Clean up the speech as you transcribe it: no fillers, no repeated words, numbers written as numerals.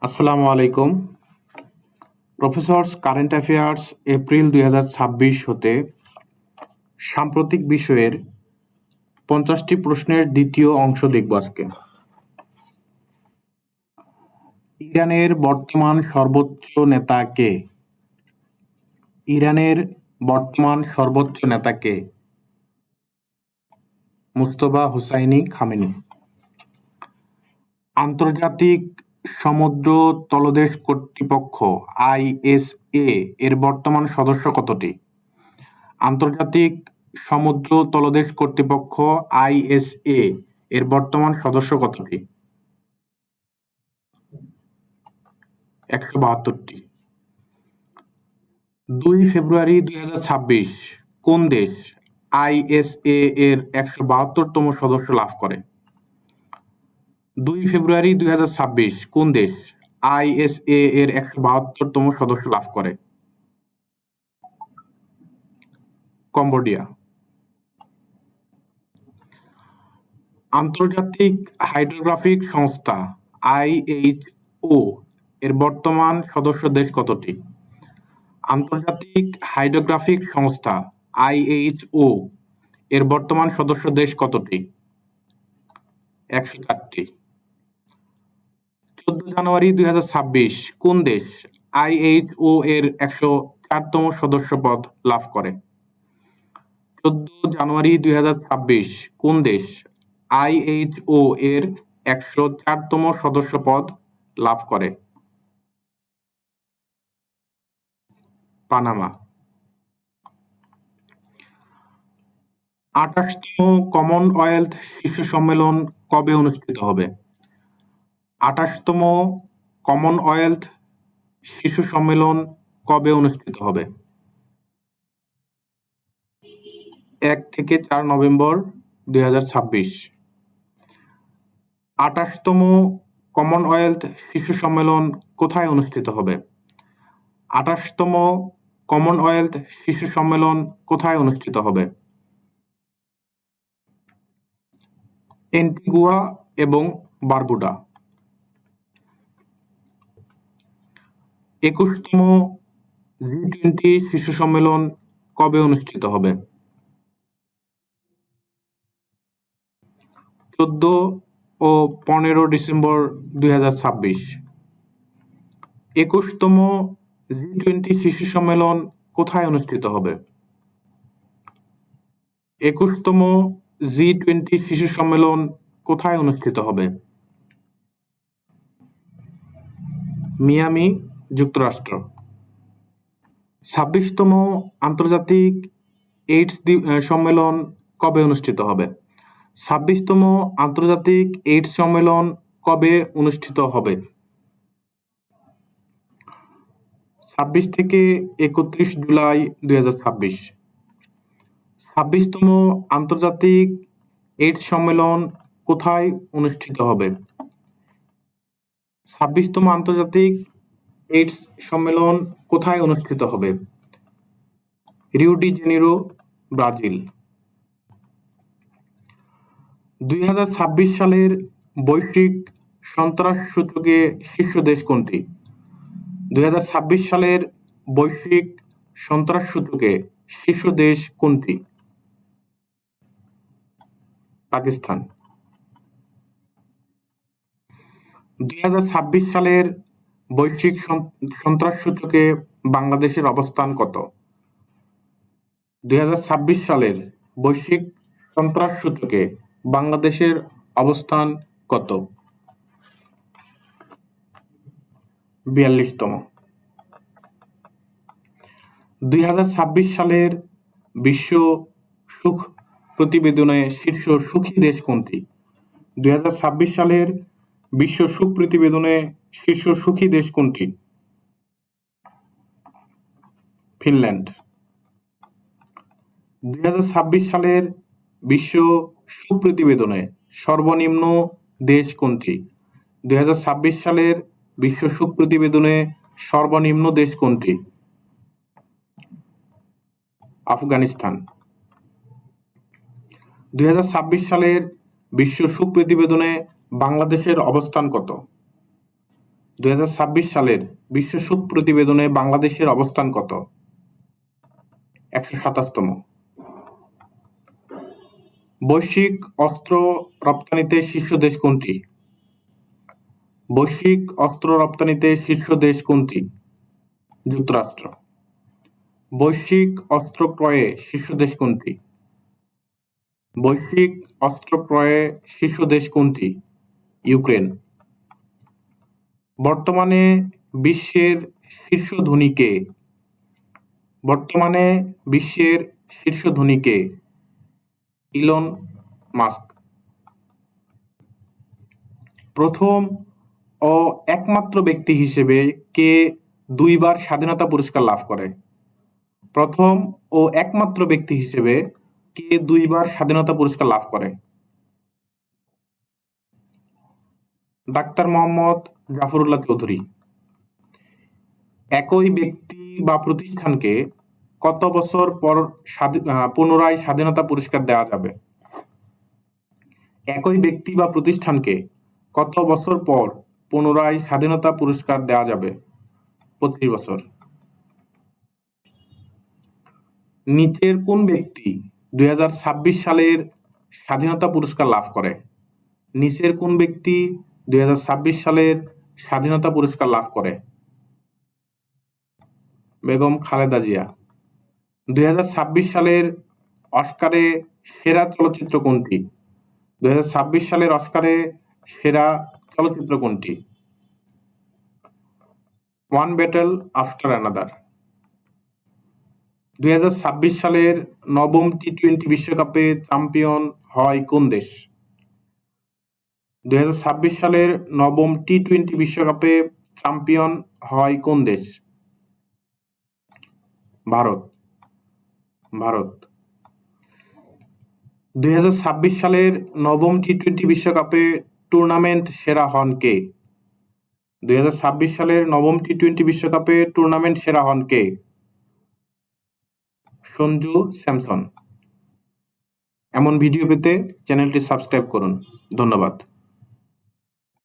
আসসালামু আলাইকুম। Professors current affairs April ২০২৬ হতে সাম্প্রতিক বিষয়ের ৫০টি প্রশ্নের দ্বিতীয় অংশ দেখব আজকে। ইরানের বর্তমান সর্বোচ্চ নেতা কে? ইরানের বর্তমান সর্বোচ্চ নেতা কে? মুজতবা হুসাইনি খামেনি। আন্তর্জাতিক সমুদ্র তলদেশ কর্তৃপক্ষ আইএসএ এর বর্তমান সদস্য কতটি? আন্তর্জাতিক সমুদ্র তলদেশ কর্তৃপক্ষ আইএসএ এর বর্তমান সদস্য কতটি? ১৭২টি। ২ ফেব্রুয়ারি ২০২৬ কোন দেশ আইএসএ এর ১৭২তম সদস্য লাভ করে? ২ ফেব্রুয়ারি ২০২৬ কোন দেশ আইএসএ এর ১৭২তম সদস্য লাভ করে? কম্বোডিয়া। আন্তর্জাতিক হাইড্রোগ্রাফিক সংস্থা আইএইচও এর বর্তমান সদস্য দেশ কতটি? আন্তর্জাতিক হাইড্রোগ্রাফিক সংস্থা আইএইচও এর বর্তমান সদস্য দেশ কতটি? ১০৪টি। ১৪ জানুয়ারি ২০২৬ কোন দেশ আইএইচও এর ১০৪তম সদস্য পদ লাভ করে? ১৪ জানুয়ারি ২০২৬ কোন দেশ আইএইচও এর ১০৪তম সদস্য পদ লাভ করে? পানামা। ২৮তম কমনওয়েলথ শীর্ষ সম্মেলন কবে অনুষ্ঠিত হবে? ২৮তম কমনওয়েলথ শীর্ষ সম্মেলন কবে অনুষ্ঠিত হবে? ১ থেকে ৪ নভেম্বর ২০২৬। ২৮তম কমনওয়েলথ শীর্ষ সম্মেলন কোথায় অনুষ্ঠিত হবে? ২৮তম কমনওয়েলথ শীর্ষ সম্মেলন কোথায় অনুষ্ঠিত হবে? অ্যান্টিগুয়া এবং বারবুডা। ২১তম জি-20 শীর্ষ সম্মেলন কবে অনুষ্ঠিত হবে? ১৪ ও ১৫ ডিসেম্বর ২০২৬। ২১তম জি-20 শীর্ষ সম্মেলন কোথায় অনুষ্ঠিত হবে? ২১তম জি-20 শীর্ষ সম্মেলন কোথায় অনুষ্ঠিত হবে? মিয়ামি, যুক্তরাষ্ট্র। ২৬তম আন্তর্জাতিক এইডস সম্মেলন কবে অনুষ্ঠিত হবে? ২৬তম আন্তর্জাতিক এইডস সম্মেলন কবে অনুষ্ঠিত হবে? ২৬ থেকে ৩১ জুলাই ২০২৬। ২৬তম আন্তর্জাতিক এইডস সম্মেলন কোথায় অনুষ্ঠিত হবে? ২৬তম আন্তর্জাতিক এইডস সম্মেলন কোথায় অনুষ্ঠিত হবে? Rio de Janeiro, Brazil. ২০২৬ সালের বৈশ্বিক সন্ত্রাস সূচকে শীর্ষ দেশ কোনটি? ২০২৬ সালের বৈশ্বিক সন্ত্রাস সূচকে শীর্ষ দেশ কোনটি? পাকিস্তান। ২০২৬ সালের বৈশ্বিক সন্ত্রাস সূচকে বাংলাদেশের অবস্থান কত? ২০২৬ সালের বৈশ্বিক সন্ত্রাস সূচকে বাংলাদেশের অবস্থান কত? ৪২তম। ২০২৬ সালের বিশ্ব সুখ প্রতিবেদনে শীর্ষ সুখী দেশ কোনটি? ২০২৬ সালের বিশ্ব সুখ প্রতিবেদনে শীর্ষ সুখী দেশ কোনটি? ফিনল্যান্ড। ২০২৬ সালের বিশ্ব সুখ প্রতিবেদনে সর্বনিম্ন দেশ কোনটি? ২০২৬ সালের বিশ্ব সুখ প্রতিবেদনে সর্বনিম্ন দেশ কোনটি? আফগানিস্তান। ২০২৬ সালের বিশ্ব সুখ প্রতিবেদনে বাংলাদেশের অবস্থান কত? 2026 সালের বিশ্ব সুদ প্রতিবেদনে বাংলাদেশের অবস্থান কত? 127তম। বৈশ্বিক অস্ত্র রপ্তানিতে শীর্ষ দেশ কোনটি? বৈশ্বিক অস্ত্র রপ্তানিতে শীর্ষ দেশ কোনটি? যুক্তরাষ্ট্র। বৈশ্বিক অস্ত্র ক্রয়ে শীর্ষ দেশ কোনটি? বৈশ্বিক অস্ত্র ক্রয়ে শীর্ষ দেশ কোনটি? ইউক্রেন। বর্তমানে বিশ্বের শীর্ষ ধনী কে? বর্তমানে বিশ্বের শীর্ষ ধনী কে? Elon Musk. প্রথম ও একমাত্র ব্যক্তি হিসেবে কে 2 বার স্বাধীনতা পুরস্কার লাভ করে? প্রথম ও একমাত্র ব্যক্তি হিসেবে কে 2 বার স্বাধীনতা পুরস্কার লাভ করে? ডাক্তার মোহাম্মদ জাফরুল্লাহ চৌধুরী। একই ব্যক্তি বা প্রতিষ্ঠানকে কত বছর পর পুনরায় স্বাধীনতা পুরস্কার দেওয়া যাবে? একই ব্যক্তি বা প্রতিষ্ঠানকে কত বছর পর পুনরায় স্বাধীনতা পুরস্কার দেওয়া যাবে? 25 বছর। নিচের কোন ব্যক্তি 2026 সালের স্বাধীনতা পুরস্কার লাভ করে? নিচের কোন ব্যক্তি 2026 সালের স্বাধীনতা পুরস্কার লাভ করে? বেগম খালেদা জিয়া। 2026 সালের অস্কারে সেরা চলচ্চিত্র কোনটি? 2026 সালের অস্কারে সেরা চলচ্চিত্র কোনটি? One battle after another. 2026 সালের নবম টি-20 বিশ্বকাপে চ্যাম্পিয়ন হয় কোন দেশ? 2026 সালের নবম টি-20 বিশ্বকাপে চ্যাম্পিয়ন হয় কোন দেশ? ভারত। ভারত। 2026 সালের নবম টি-20 বিশ্বকাপে টুর্নামেন্ট সেরা হন কে? 2026 সালের নবম টি-20 বিশ্বকাপে টুর্নামেন্ট সেরা হন কে? সঞ্জু স্যামসন। এমন ভিডিও পেতে চ্যানেলটি সাবস্ক্রাইব করুন। ধন্যবাদ।